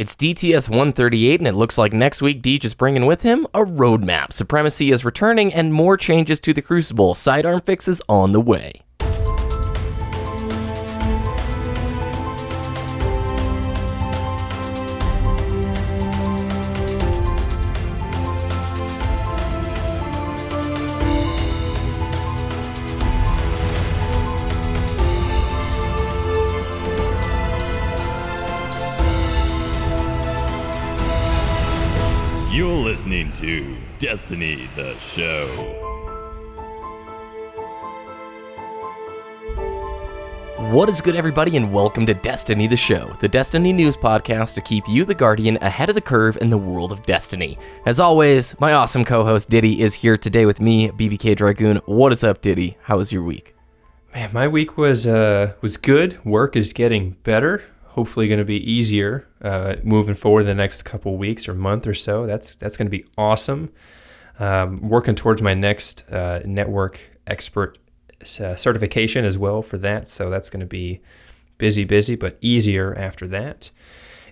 It's DTS 138, and it looks like next week Deej is bringing with him a roadmap. Supremacy is returning, and more changes to the Crucible. Sidearm fixes on the way. You're listening to Destiny, the show. What is good, everybody, and welcome to Destiny, the show, the Destiny news podcast to keep you, the Guardian, ahead of the curve in the world of Destiny. As always, my awesome co-host Ditty is here today with me, BBKDRAGOON. What is up, Ditty? How was your week? Man, my week was good. Work is getting better. Hopefully going to be easier moving forward the next couple weeks or month or so. That's going to be awesome. Working towards my next network expert certification as well for that. So that's going to be busy, but easier after that.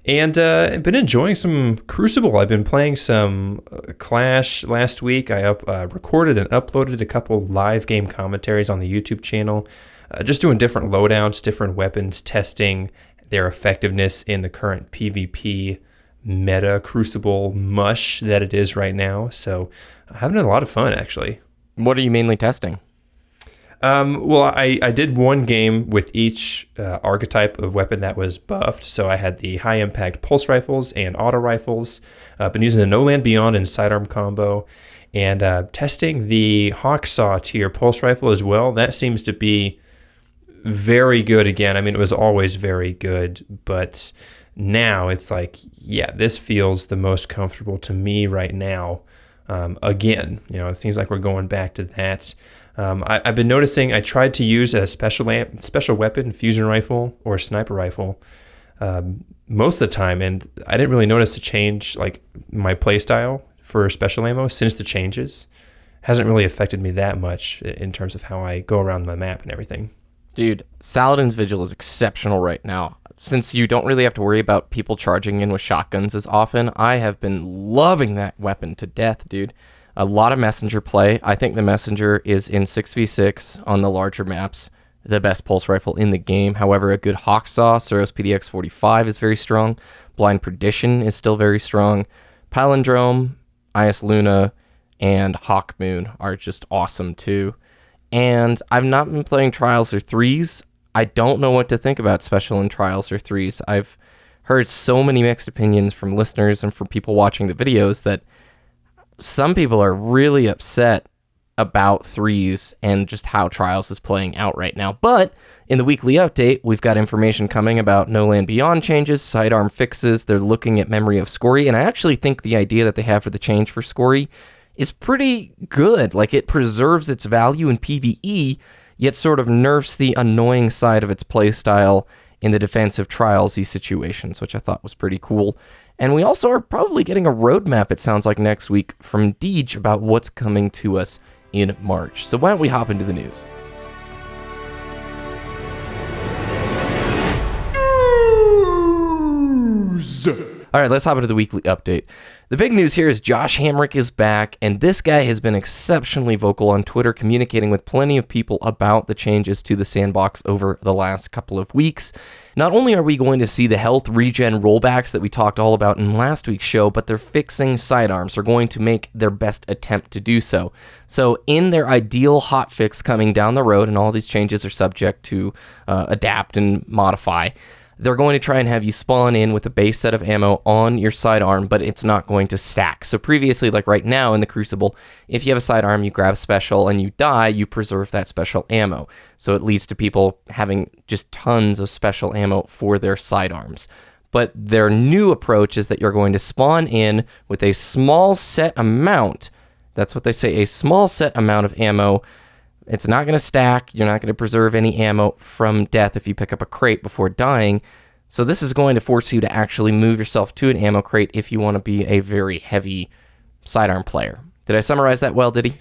And I've been enjoying some Crucible. I've been playing some Clash last week. I recorded and uploaded a couple live game commentaries on the YouTube channel. Just doing different loadouts, different weapons, testing their effectiveness in the current PvP meta Crucible mush that it is right now. So having a lot of fun, actually. What are you mainly testing? Well, I did one game with each archetype of weapon that was buffed. So I had the high impact pulse rifles and auto rifles. I've been using the No Land Beyond and Sidearm combo, and testing the Hawksaw tier pulse rifle as well. That seems to be very good again. I mean, it was always very good, but now it's like, yeah, this feels the most comfortable to me right now. Again, it seems like we're going back to that. I've been noticing I tried to use a special weapon, fusion rifle or sniper rifle, most of the time, and I didn't really notice a change, like my playstyle for special ammo since the changes. Hasn't really affected me that much in terms of how I go around the map and everything. Dude, Saladin's Vigil is exceptional right now. Since you don't really have to worry about people charging in with shotguns as often, I have been loving that weapon to death, dude. A lot of Messenger play. I think the Messenger is in 6v6 on the larger maps, the best pulse rifle in the game. However, a good Hawksaw, Suros PDX-45 is very strong. Blind Perdition is still very strong. Palindrome, IS Luna, and Hawkmoon are just awesome too. And I've not been playing Trials or Threes. I don't know what to think about Special in Trials or Threes. I've heard so many mixed opinions from listeners and from people watching the videos that some people are really upset about Threes and just how Trials is playing out right now. But in the weekly update, we've got information coming about No Land Beyond changes, sidearm fixes. They're looking at Memory of Scory, and I actually think the idea that they have for the change for Scory is pretty good. Like, it preserves its value in PvE, yet sort of nerfs the annoying side of its playstyle in the defensive trialsy situations, which I thought was pretty cool. And we also are probably getting a roadmap, it sounds like, next week from Deej about what's coming to us in March. So why don't we hop into the news? All right, let's hop into the weekly update. The big news here is Josh Hamrick is back, and this guy has been exceptionally vocal on Twitter, communicating with plenty of people about the changes to the sandbox over the last couple of weeks. Not only are we going to see the health regen rollbacks that we talked all about in last week's show, but they're fixing sidearms. They're going to make their best attempt to do so. So in their ideal hotfix coming down the road, and all these changes are subject to adapt and modify, they're going to try and have you spawn in with a base set of ammo on your sidearm, but it's not going to stack. So previously, like right now in the Crucible, if you have a sidearm, you grab special and you die, you preserve that special ammo. So it leads to people having just tons of special ammo for their sidearms. But their new approach is that you're going to spawn in with a small set amount. That's what they say, a small set amount of ammo. It's not going to stack. You're not going to preserve any ammo from death if you pick up a crate before dying. So this is going to force you to actually move yourself to an ammo crate if you want to be a very heavy sidearm player. Did I summarize that well, Ditty?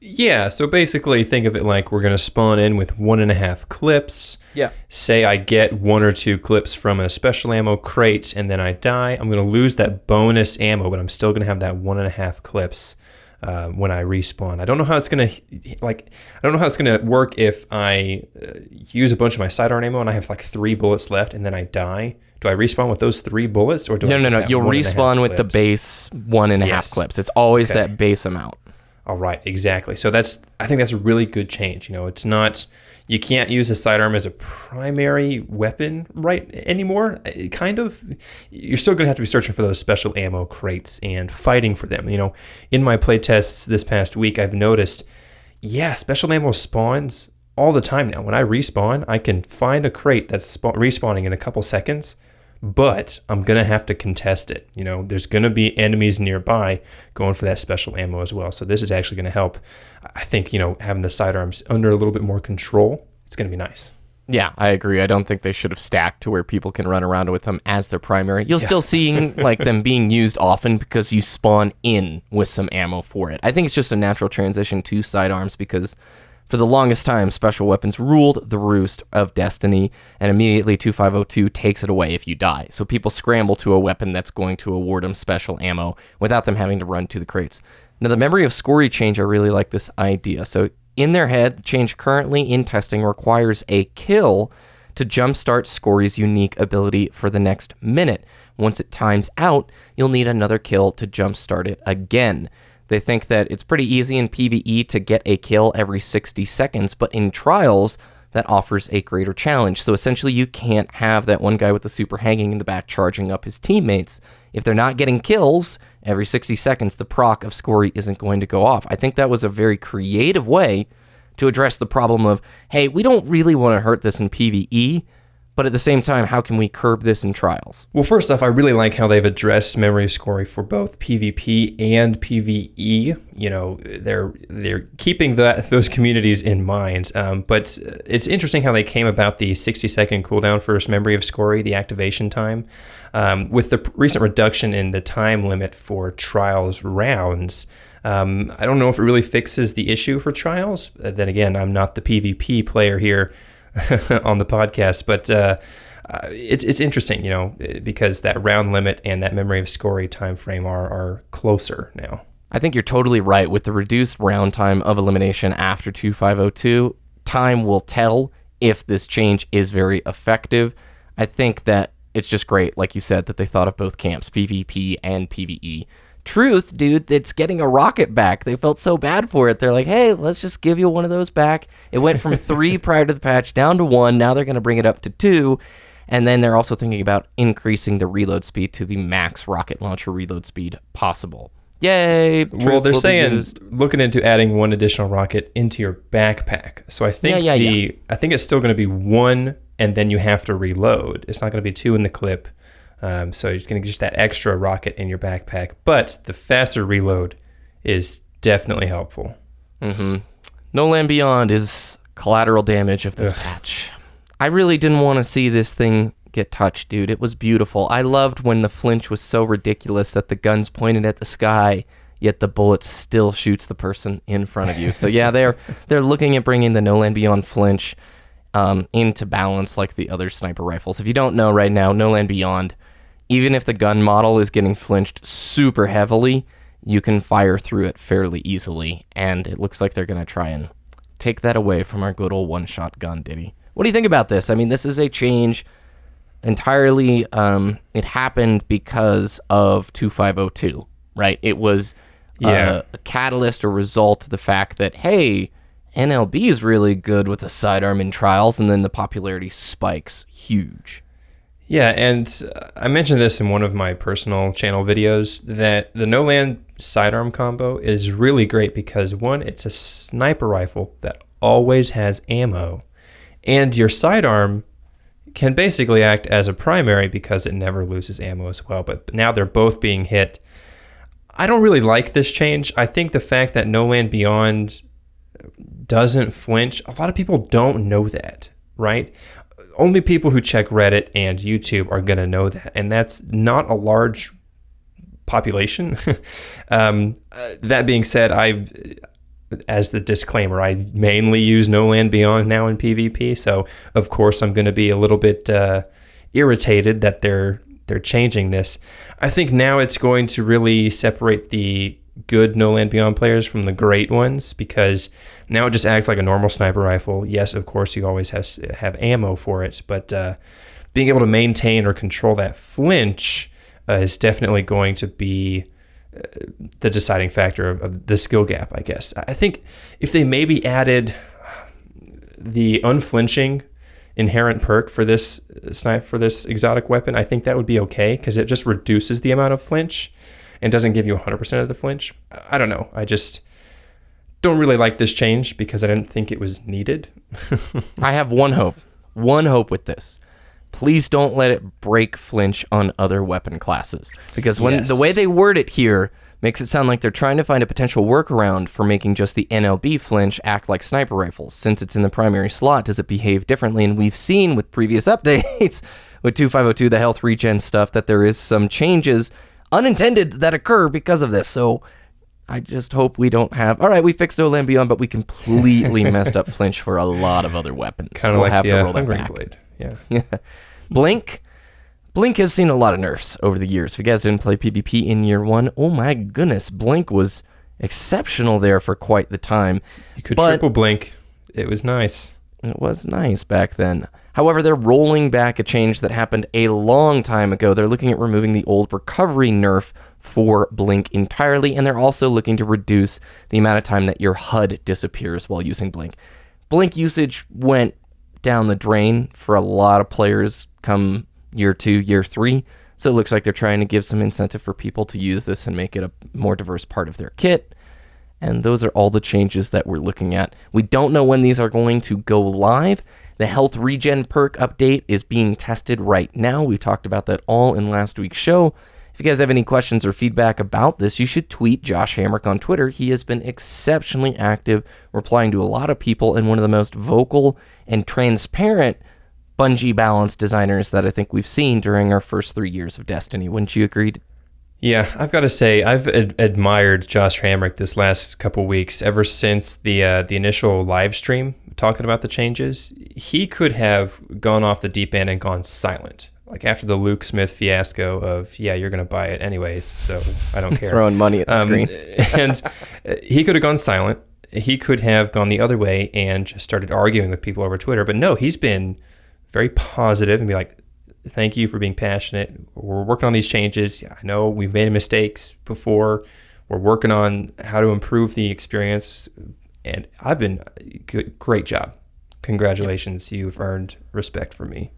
Yeah, so basically think of it like we're going to spawn in with 1.5 clips. Yeah. Say I get 1 or 2 clips from a special ammo crate and then I die. I'm going to lose that bonus ammo, but I'm still going to have that 1.5 clips when I respawn. I don't know how it's going to work if I use a bunch of my sidearm ammo and I have like 3 bullets left and then I die. Do I respawn with those 3 bullets? Or do No. You'll 1.5 respawn with the clips? base 1.5 Yes. clips. It's always Okay. that base amount. All right, exactly. So I think that's a really good change. It's not, you can't use the sidearm as a primary weapon anymore. Kind of, you're still gonna have to be searching for those special ammo crates and fighting for them. In my playtests this past week, I've noticed, special ammo spawns all the time now. When I respawn, I can find a crate that's respawning in a couple seconds, but I'm going to have to contest it. There's going to be enemies nearby going for that special ammo as well. So this is actually going to help. I think, having the sidearms under a little bit more control, it's going to be nice. Yeah, I agree. I don't think they should have stacked to where people can run around with them as their primary. You'll still seeing like them being used often because you spawn in with some ammo for it. I think it's just a natural transition to sidearms because for the longest time, special weapons ruled the roost of Destiny, and immediately 2502 takes it away if you die. So people scramble to a weapon that's going to award them special ammo without them having to run to the crates. Now, the memory of scory change, I really like this idea. So in their head, the change currently in testing requires a kill to jumpstart Scory's unique ability for the next minute. Once it times out, you'll need another kill to jumpstart it again. They think that it's pretty easy in PvE to get a kill every 60 seconds, but in trials, that offers a greater challenge. So essentially, you can't have that one guy with the super hanging in the back charging up his teammates. If they're not getting kills every 60 seconds, the proc of Scory isn't going to go off. I think that was a very creative way to address the problem of, hey, we don't really want to hurt this in PvE, but at the same time, how can we curb this in trials? Well, first off, I really like how they've addressed memory scoring for both PvP and PvE. They're keeping those communities in mind. But it's interesting how they came about the 60-second cooldown for memory of scoring, the activation time. With the recent reduction in the time limit for trials rounds, I don't know if it really fixes the issue for trials. Then again, I'm not the PvP player here on the podcast, but it's interesting, because that round limit and that memory of scoring time frame are closer now. I think you're totally right. With the reduced round time of elimination after 2502, time will tell if this change is very effective. I think that it's just great, like you said, that they thought of both camps, PvP and PvE. Truth, dude, it's getting a rocket back. They felt so bad for it. They're like, hey, let's just give you one of those back. It went from 3 prior to the patch down to 1. Now they're going to bring it up to 2. And then they're also thinking about increasing the reload speed to the max rocket launcher reload speed possible. Yay! Well, they're saying looking into adding 1 additional rocket into your backpack. So I think I think it's still going to be 1, and then you have to reload. It's not going to be 2 in the clip. So you're just going to get that extra rocket in your backpack. But the faster reload is definitely helpful. Mm-hmm. No Land Beyond is collateral damage of this patch. I really didn't want to see this thing get touched, dude. It was beautiful. I loved when the flinch was so ridiculous that the gun's pointed at the sky, yet the bullet still shoots the person in front of you. So yeah, they're looking at bringing the No Land Beyond flinch into balance like the other sniper rifles. If you don't know right now, No Land Beyond, even if the gun model is getting flinched super heavily, you can fire through it fairly easily, and it looks like they're going to try and take that away from our good old one-shot gun, Ditty. What do you think about this? I mean, this is a change entirely. It happened because of 2502, right? It was a catalyst or result to the fact that, hey, NLB is really good with the sidearm in trials, and then the popularity spikes huge. Yeah, and I mentioned this in one of my personal channel videos, that the No Land sidearm combo is really great because, one, it's a sniper rifle that always has ammo, and your sidearm can basically act as a primary because it never loses ammo as well. But now they're both being hit. I don't really like this change. I think the fact that No Land Beyond doesn't flinch, a lot of people don't know that, right? Only people who check Reddit and YouTube are going to know that, and that's not a large population. That being said, as the disclaimer, I mainly use No Land Beyond now in PvP, so of course I'm going to be a little bit irritated that they're changing this. I think now it's going to really separate the good No Land Beyond players from the great ones, because now it just acts like a normal sniper rifle. Yes, of course, you always have ammo for it, but being able to maintain or control that flinch is definitely going to be the deciding factor of the skill gap, I guess. I think if they maybe added the unflinching inherent perk for this exotic weapon, I think that would be okay, because it just reduces the amount of flinch and doesn't give you 100% of the flinch. I don't know. I just don't really like this change because I didn't think it was needed. I have one hope with this. Please don't let it break flinch on other weapon classes, because when the way they word it here makes it sound like they're trying to find a potential workaround for making just the NLB flinch act like sniper rifles. Since it's in the primary slot, does it behave differently? And we've seen with previous updates with 2502, the health regen stuff, that there is some changes unintended that occur because of this. So I just hope we don't have, all right, we fixed No Land Beyond, but we completely messed up flinch for a lot of other weapons. Kind of like have to roll that back. Blade. Yeah. Blink has seen a lot of nerfs over the years. If you guys didn't play PvP in year one, oh my goodness, Blink was exceptional there for quite the time. You could triple blink. It was nice. It was nice back then. However, they're rolling back a change that happened a long time ago. They're looking at removing the old recovery nerf for Blink entirely, and they're also looking to reduce the amount of time that your HUD disappears while using Blink. Blink usage went down the drain for a lot of players come year 2, year 3. So it looks like they're trying to give some incentive for people to use this and make it a more diverse part of their kit. And those are all the changes that we're looking at. We don't know when these are going to go live. The health regen perk update is being tested right now. We talked about that all in last week's show. If you guys have any questions or feedback about this, you should tweet Josh Hamrick on Twitter. He has been exceptionally active, replying to a lot of people, and one of the most vocal and transparent Bungie balance designers that I think we've seen during our first 3 years of Destiny. Wouldn't you agree? Yeah, I've got to say, I've admired Josh Hamrick this last couple weeks, ever since the initial live stream talking about the changes. He could have gone off the deep end and gone silent. Like after the Luke Smith fiasco of, yeah, you're going to buy it anyways, so I don't care. Throwing money at the screen. And he could have gone silent. He could have gone the other way and just started arguing with people over Twitter. But no, he's been very positive and be like, thank you for being passionate. We're working on these changes. I know we've made mistakes before. We're working on how to improve the experience. And I've been, great job. Congratulations. Yep. You've earned respect from me.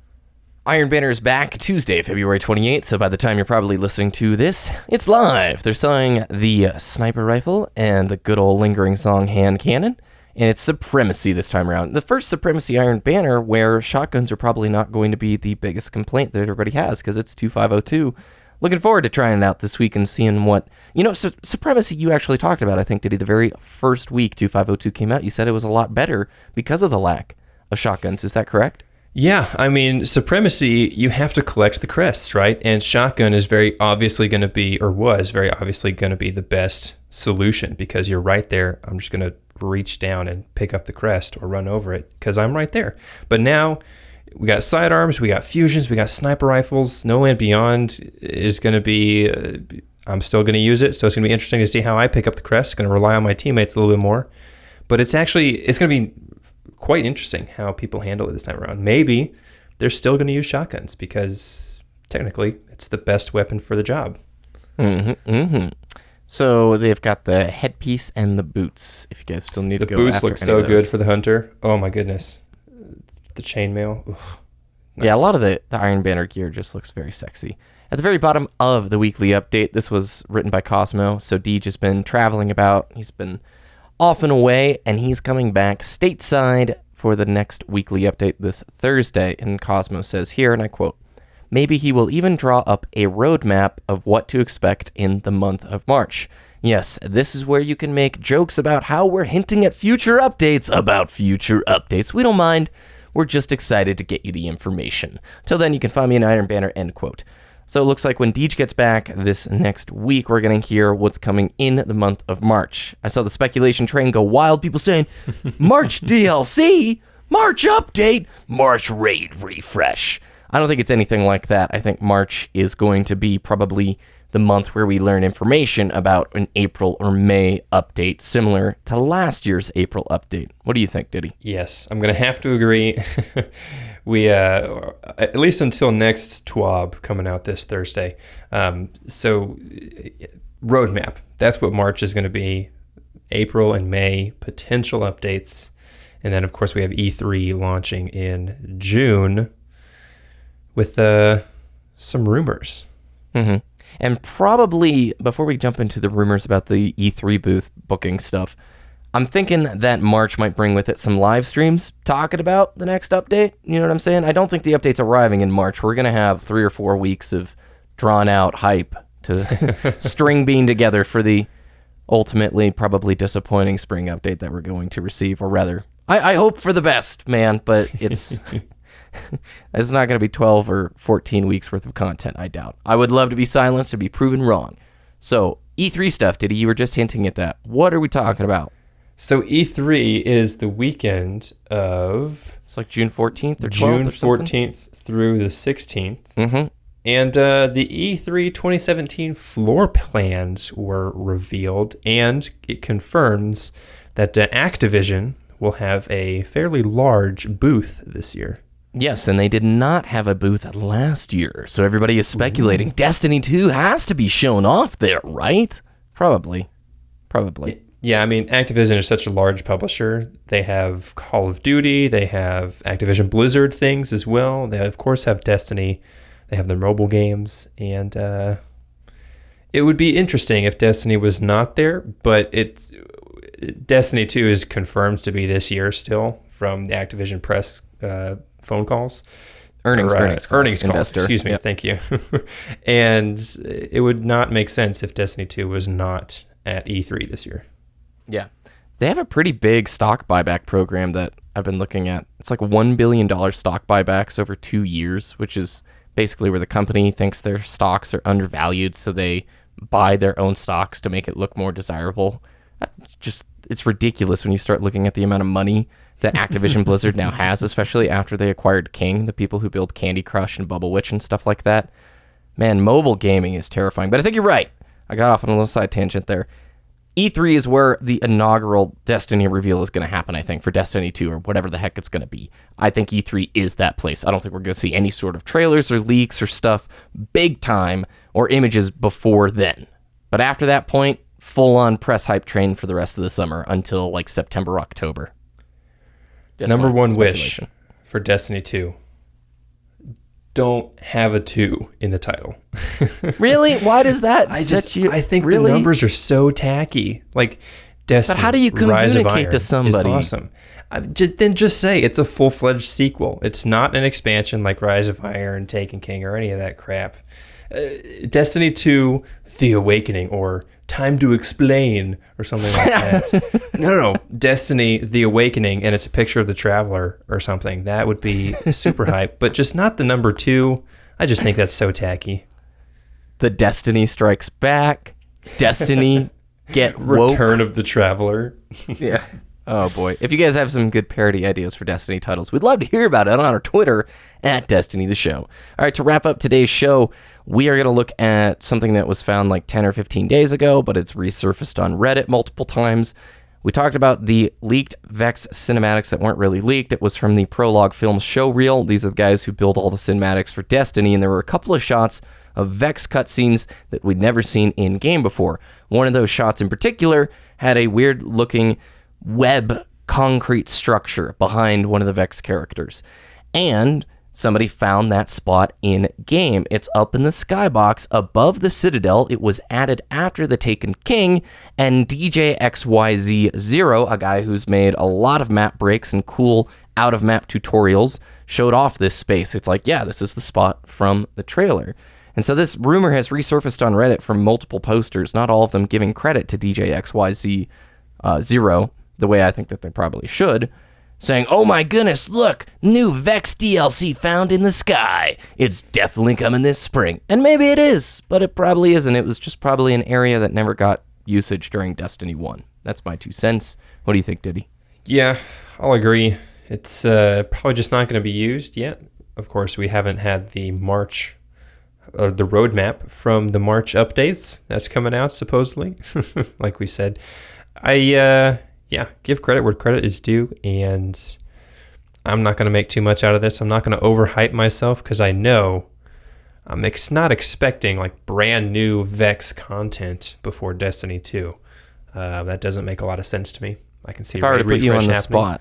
Iron Banner is back Tuesday, February 28th, so by the time you're probably listening to this, it's live. They're selling the sniper rifle and the good old lingering song Hand Cannon, and it's Supremacy this time around. The first Supremacy Iron Banner where shotguns are probably not going to be the biggest complaint that everybody has, because it's 2502. Looking forward to trying it out this week and seeing what, Supremacy you actually talked about, I think, Ditty, the very first week 2502 came out. You said it was a lot better because of the lack of shotguns. Is that correct? Yeah, I mean, Supremacy, you have to collect the crests, right? And shotgun is very obviously going to be, or was very obviously going to be the best solution, because you're right there. I'm just going to reach down and pick up the crest or run over it because I'm right there. But now we got sidearms, we got fusions, we got sniper rifles. No Land Beyond is going to be, I'm still going to use it, so it's going to be interesting to see how I pick up the crest. It's going to rely on my teammates a little bit more. But it's going to be quite interesting how people handle it this time around. Maybe they're still going to use shotguns because technically it's the best weapon for the job. So they've got the headpiece and the boots. If you guys still need to go after the boots look so good for the hunter. Oh my goodness, the chainmail. Nice. Yeah, a lot of the Iron Banner gear just looks very sexy. At the very bottom of the weekly update, this was written by Cosmo. So Deej has been traveling about. He's been off and away, and he's coming back stateside for the next weekly update this Thursday. And Cosmo says here, and I quote, "Maybe he will even draw up a roadmap of what to expect in the month of March. Yes, this is where you can make jokes about how we're hinting at future updates about future updates. We don't mind. We're just excited to get you the information. Till then, you can find me in Iron Banner," end quote. So it looks like when Deej gets back this next week, we're going to hear what's coming in the month of March. I saw the speculation train go wild. People saying, March DLC, March update, March raid refresh. I don't think it's anything like that. I think March is going to be probably the month where we learn information about an April or May update, similar to last year's April update. What do you think, Ditty? Yes, I'm going to have to agree. We, at least until next TWAB coming out this Thursday. So roadmap, that's what March is going to be. April and May, potential updates. And then, of course, we have E3 launching in June with some rumors. Mm-hmm. And probably, before we jump into the rumors about the E3 booth booking stuff, I'm thinking that March might bring with it some live streams talking about the next update. You know what I'm saying? I don't think the update's arriving in March. We're going to have 3 or 4 weeks of drawn-out hype to string bean together for the ultimately probably disappointing spring update that we're going to receive. Or rather, I hope for the best, man, but it's... It's not going to be 12 or 14 weeks worth of content, I doubt. I would love to be silenced and be proven wrong. So, E3 stuff, Diddy, you were just hinting at that. What are we talking about? So, E3 is the weekend of... It's like June 14th or 12th June or something? 14th through the 16th. Mm-hmm. And the E3 2017 floor plans were revealed, and it confirms that Activision will have a fairly large booth this year. Yes, and they did not have a booth last year, so everybody is speculating Destiny 2 has to be shown off there, right? Probably. Yeah, I mean, Activision is such a large publisher. They have Call of Duty, they have Activision Blizzard things as well. They, of course, have Destiny. They have their mobile games, and it would be interesting if Destiny was not there, but Destiny 2 is confirmed to be this year still from the Activision press phone calls. Earnings calls. Investor. Excuse me, Thank you. And it would not make sense if Destiny 2 was not at E3 this year. Yeah. They have a pretty big stock buyback program that I've been looking at. It's like $1 billion stock buybacks over 2 years, which is basically where the company thinks their stocks are undervalued, so they buy their own stocks to make it look more desirable. It's ridiculous when you start looking at the amount of money that Activision Blizzard now has, especially after they acquired King, the people who build Candy Crush and Bubble Witch and stuff like that. Man, mobile gaming is terrifying. But I think you're right. I got off on a little side tangent there. E3 is where the inaugural Destiny reveal is going to happen, I think, for Destiny 2 or whatever the heck it's going to be. I think E3 is that place. I don't think we're going to see any sort of trailers or leaks or stuff big time or images before then. But after that point, full-on press hype train for the rest of the summer until like September, October. Just Number one wish for Destiny 2. Don't have a 2 in the title. Really? Why does that I think really? the numbers are so tacky. Like Destiny, but how do you Rise of communicate Iron to somebody? Is awesome. Then just say it's a full-fledged sequel. It's not an expansion like Rise of Iron, Taken King, or any of that crap. Destiny 2, The Awakening, or Time to Explain, or something like that. No. Destiny, The Awakening, and it's a picture of the Traveler or something. That would be super hype, but just not the number 2. I just think that's so tacky. The Destiny Strikes Back. Destiny Get Woke. Return of the Traveler. Yeah. Oh, boy. If you guys have some good parody ideas for Destiny titles, we'd love to hear about it on our Twitter @Destiny the Show. All right, to wrap up today's show, we are going to look at something that was found like 10 or 15 days ago, but it's resurfaced on Reddit multiple times. We talked about the leaked Vex cinematics that weren't really leaked. It was from the Prologue Films show reel. These are the guys who build all the cinematics for Destiny, and there were a couple of shots of Vex cutscenes that we'd never seen in-game before. One of those shots in particular had a weird-looking web concrete structure behind one of the Vex characters. And somebody found that spot in game. It's up in the skybox above the Citadel. It was added after the Taken King, and DJ XYZ0, a guy who's made a lot of map breaks and cool out-of-map tutorials, showed off this space. It's like, yeah, this is the spot from the trailer. And so this rumor has resurfaced on Reddit from multiple posters, not all of them giving credit to DJ XYZ0, the way I think that they probably should, saying, "Oh my goodness, look, new Vex DLC found in the sky. It's definitely coming this spring." And maybe it is, but it probably isn't. It was just probably an area that never got usage during Destiny 1. That's my 2 cents. What do you think, Ditty? Yeah, I'll agree. It's probably just not going to be used yet. Of course, we haven't had the March, the roadmap from the March updates that's coming out, supposedly, like we said. Give credit where credit is due, and I'm not going to make too much out of this. I'm not going to overhype myself because I know I'm not expecting like brand new Vex content before Destiny 2. That doesn't make a lot of sense to me. I can see if I were to put you on the happening, spot,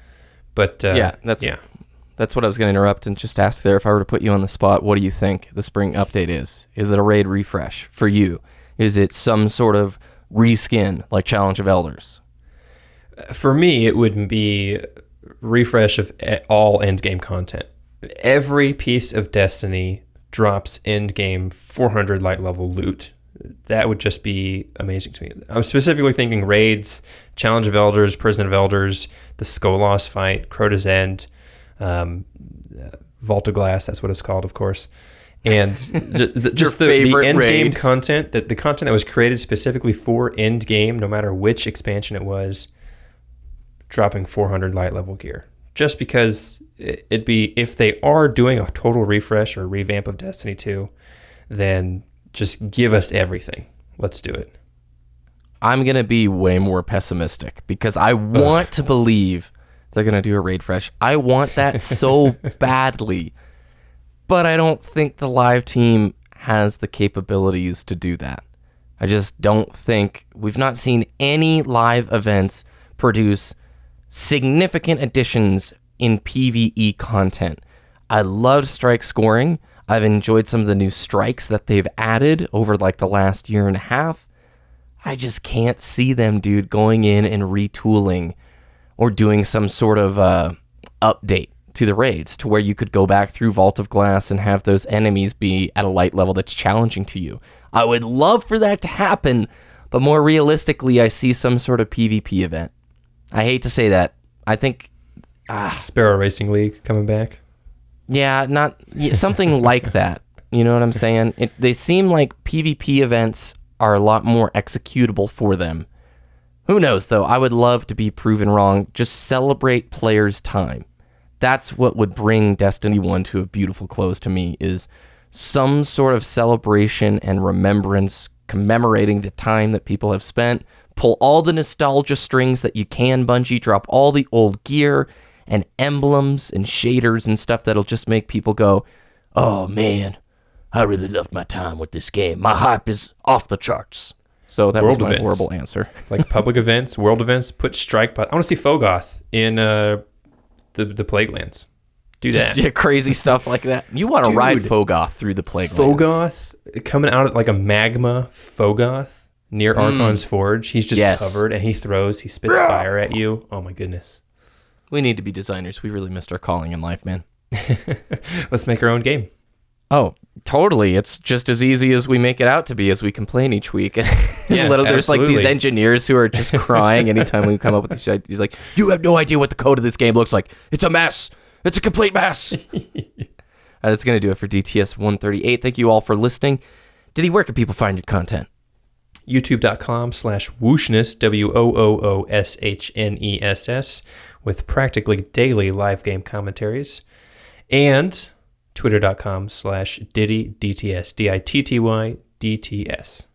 but that's what I was going to interrupt and just ask there. If I were to put you on the spot, what do you think the spring update is? Is it a raid refresh for you? Is it some sort of reskin like Challenge of Elders? For me, it would be refresh of all endgame content. Every piece of Destiny drops endgame 400 light level loot. That would just be amazing to me. I'm specifically thinking raids, Challenge of Elders, Prison of Elders, the Skolos fight, Crota's End, Vault of Glass, that's what it's called, of course. And just the end game content, the content that was created specifically for end game, no matter which expansion it was, dropping 400 light level gear. Just because it'd be, if they are doing a total refresh or revamp of Destiny 2, then just give us everything. Let's do it. I'm going to be way more pessimistic because I want to believe they're going to do a raid fresh. I want that so badly. But I don't think the live team has the capabilities to do that. I just don't think. We've not seen any live events produce significant additions in PvE content. I love strike scoring. I've enjoyed some of the new strikes that they've added over like the last year and a half. I just can't see them, dude, going in and retooling or doing some sort of update to the raids to where you could go back through Vault of Glass and have those enemies be at a light level that's challenging to you. I would love for that to happen, but more realistically, I see some sort of PvP event. I hate to say that. I think Sparrow Racing League coming back. Yeah, something like that. You know what I'm saying? They seem like PvP events are a lot more executable for them. Who knows, though? I would love to be proven wrong. Just celebrate players' time. That's what would bring Destiny 1 to a beautiful close to me, is some sort of celebration and remembrance commemorating the time that people have spent. Pull all the nostalgia strings that you can, Bungie. Drop all the old gear and emblems and shaders and stuff that'll just make people go, "Oh man, I really loved my time with this game. My hype is off the charts." So that was my horrible answer. Like public events, world events, put strike bot. I want to see Fogoth in the Plaguelands. Do that. Just, crazy stuff like that. You want to ride Fogoth through the Plaguelands. Fogoth coming out like a magma Fogoth near Archon's Forge. He's just covered and he spits fire at you. Oh my goodness. We need to be designers. We really missed our calling in life, man. Let's make our own game. Oh, totally. It's just as easy as we make it out to be, as we complain each week. Yeah, there's like these engineers who are just crying anytime we come up with these ideas. Like, you have no idea what the code of this game looks like. It's a mess. It's a complete mess. That's going to do it for DTS 138. Thank you all for listening. Ditty, where can people find your content? YouTube.com/wooshness, WOOOSHNESS, with practically daily live game commentaries. And Twitter.com/Ditty, DTS, DITTY, DTS.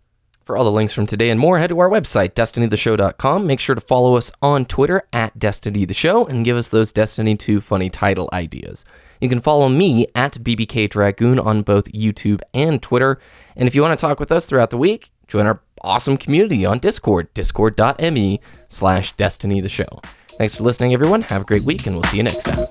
For all the links from today and more, head to our website, destinytheshow.com. Make sure to follow us on Twitter at DestinyTheShow and give us those Destiny 2 funny title ideas. You can follow me at BBKDRAGOON on both YouTube and Twitter. And if you want to talk with us throughout the week, join our awesome community on Discord, discord.me/DestinyTheShow. Thanks for listening, everyone. Have a great week, and we'll see you next time.